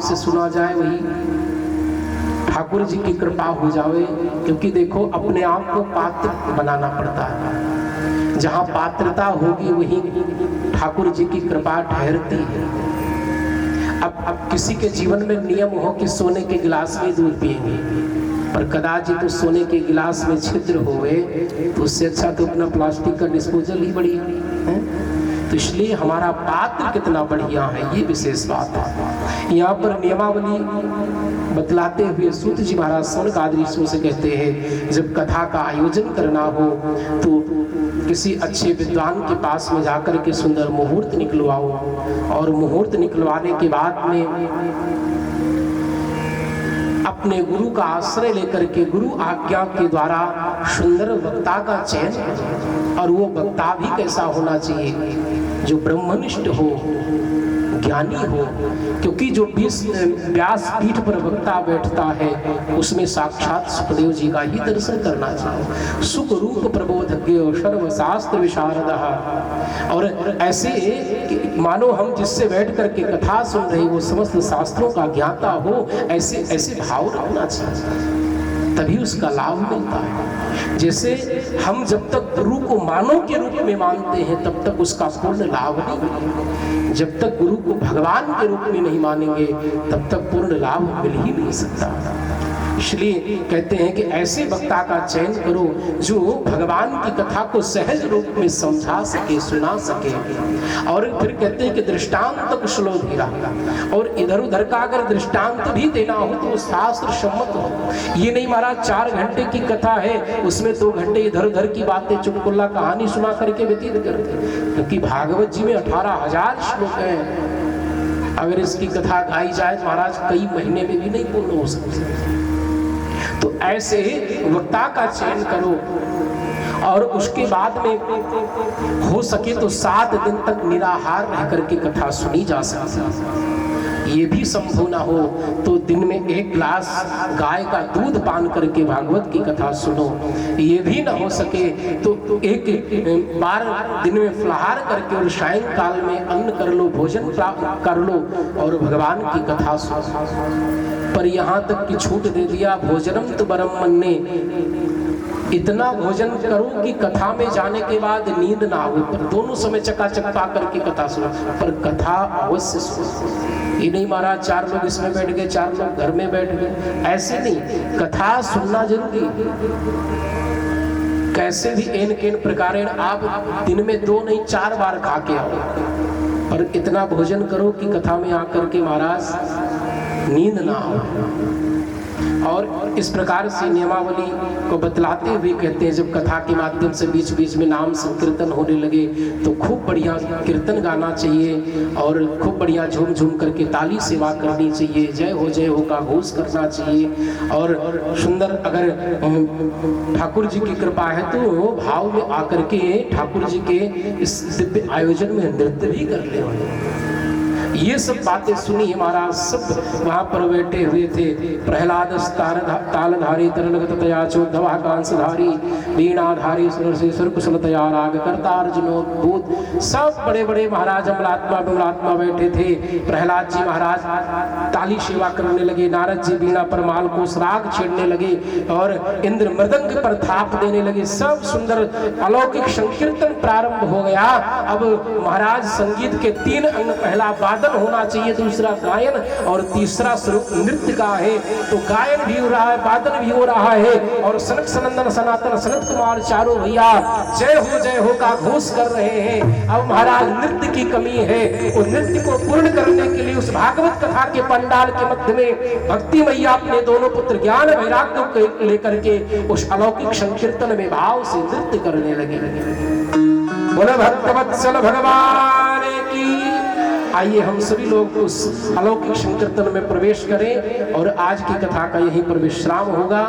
से सुना जाए वही ठाकुर जी की कृपा हो जावे। क्योंकि देखो अपने आप को पात्र बनाना पड़ता है, जहाँ पात्रता होगी वही ठाकुर जी की कृपा ठहरती है। अब किसी के जीवन में नियम हो कि सोने के गिलास में दूध पिएंगे, पर कदाचित तो सोने के गिलास में छिद्र होवे तो उससे अच्छा तो अपना प्लास्टिक का डिस्पोजल ही बढ़िया है। तो इसलिए हमारा पात्र कितना बढ़िया है, ये विशेष बात है। यहाँ पर नियमावली बतलाते हुए सूत जी महाराज सौनक आदि ऋषियों से कहते हैं, जब कथा का आयोजन करना हो तो किसी अच्छे विद्वान के पास में जाकर के सुंदर मुहूर्त निकलवाओ, और मुहूर्त निकलवाने के बाद में अपने गुरु का आश्रय लेकर के गुरु आज्ञा के द्वारा सुंदर वक्ता का चयन करें। और वो वक्ता भी कैसा होना चाहिए, जो ब्रह्मनिष्ठ हो, ज्ञानी हो। क्योंकि जो व्यास पीठ पर वक्ता बैठता है उसमें साक्षात सुखदेव जी का ही दर्शन करना चाहिए। सुख रूप प्रबोधज्ञ सर्वशास्त्र विशारद। और ऐसे मानो हम जिससे बैठ करके कथा सुन रहे वो समस्त शास्त्रों का ज्ञाता हो, ऐसे ऐसे भाव रखना चाहिए, तभी उसका लाभ मिलता है। जैसे हम जब तक गुरु को मानव के रूप में मानते हैं तब तक उसका पूर्ण लाभ नहीं मिलेगा। जब तक गुरु को भगवान के रूप में नहीं मानेंगे तब तक पूर्ण लाभ मिल ही नहीं सकता। इसलिए कहते हैं कि ऐसे वक्ता का चयन करो जो भगवान की कथा को सहज रूप में समझा सके, सुना सके। और फिर कहते हैं कि दृष्टांत कुशलो धीरा, और इधर उधर का अगर दृष्टांत भी देना हो तो शास्त्र सम्मत हो। ये नहीं महाराज 4 घंटे की कथा है उसमें 2 घंटे इधर उधर की बातें चुटकुल्ला कहानी सुना करके व्यतीत करते। क्योंकि भागवत जी में 18,000 श्लोक हैं। अगर इसकी कथा गाई जाए तो महाराज कई महीने में भी नहीं पूर्ण हो सकती। तो ऐसे वक्ता का चयन करो, और उसके बाद में हो सके तो 7 दिन तक निराहार रह करके कथा सुनी जा सकती है। ये भी संभव ना हो तो दिन में 1 गिलास गाय का दूध पान करके भागवत की कथा सुनो। ये भी ना हो सके तो 1 बार दिन में फलाहार करके और सायंकाल में अन्न कर लो, भोजन कर लो और भगवान की कथा सुनो। पर यहाँ तक कि छूट दे दिया, भोजनम तो बरम मन्ने, इतना भोजन करो कि कथा में जाने के बाद नींद ना आवे, पर दोनों समय चकाचक पा करके कथा सुनो। पर कथा अवश्य सुनो। ये नहीं महाराज 4 लोग इसमें बैठ गए, 4 लोग घर में बैठ गए, ऐसे नहीं। कथा सुनना जरूरी। कैसे भी एन केन प्रकारेण आप दिन में 2 नहीं 4 बार खा के आओ, पर इतना भोजन करो कि कथा में आकर के महाराज नींद ना हो। और इस प्रकार से नियमावली को बतलाते हुए कहते हैं, जब कथा के माध्यम से बीच बीच में नाम संकीर्तन होने लगे तो खूब बढ़िया कीर्तन गाना चाहिए और खूब बढ़िया झूम झूम करके ताली सेवा करनी चाहिए, जय हो का घोष करना चाहिए। और सुंदर अगर ठाकुर जी की कृपा है तो भाव में आकर के ठाकुर जी के इस दिव्य आयोजन में नृत्य भी कर ले। ये सब बातें सुनी महाराज सब वहां पर बैठे हुए थे। प्रहलाद तालधारी तरलगत तया चोद्धवा कांसधारी वीणाधारी सुर कुशलतया राग करता अर्जुनो भूत, सब बड़े बड़े महाराज अमलात्मा बैठे थे। प्रहलाद जी महाराज ताली सेवा करने लगे, नारद जी वीणा पर मालकोस राग छेड़ने लगे और इंद्र मृदंग पर थाप देने लगे। सब सुंदर अलौकिक संकीर्तन प्रारंभ हो गया। अब महाराज संगीत के 3 अंग, पहला वादन होना चाहिए, दूसरा गायन और तीसरा स्वरूप नृत्य का है। तो गायन भी हो रहा है, वादन भी हो रहा है और सनक सनंदन सनातन सनत कुमार चारों भैया जय हो का घोष कर रहे हैं। अब महाराज नृत्य की कमी है, उस नृत्य को पूर्ण करने के लिए उस भागवत कथा के पंडाल के मध्य में भक्ति मैया अपने दोनों पुत्र ज्ञान वैराग्य को लेकर के उस अलौकिक संकीर्तन में भाव से नृत्य करने लगे। बोले भक्तवत्सल भगवान की। आइए हम सभी लोग उस अलौकिक संकीर्तन में प्रवेश करें और आज की कथा का यहीं पर विश्राम होगा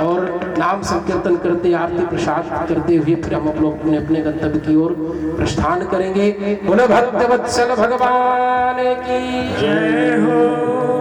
और नाम संकीर्तन करते आरती प्रसाद करते हुए फिर हम लोग अपने अपने गंतव्य की ओर प्रस्थान करेंगे। बोले भक्तवत्सल भगवान की जय हो।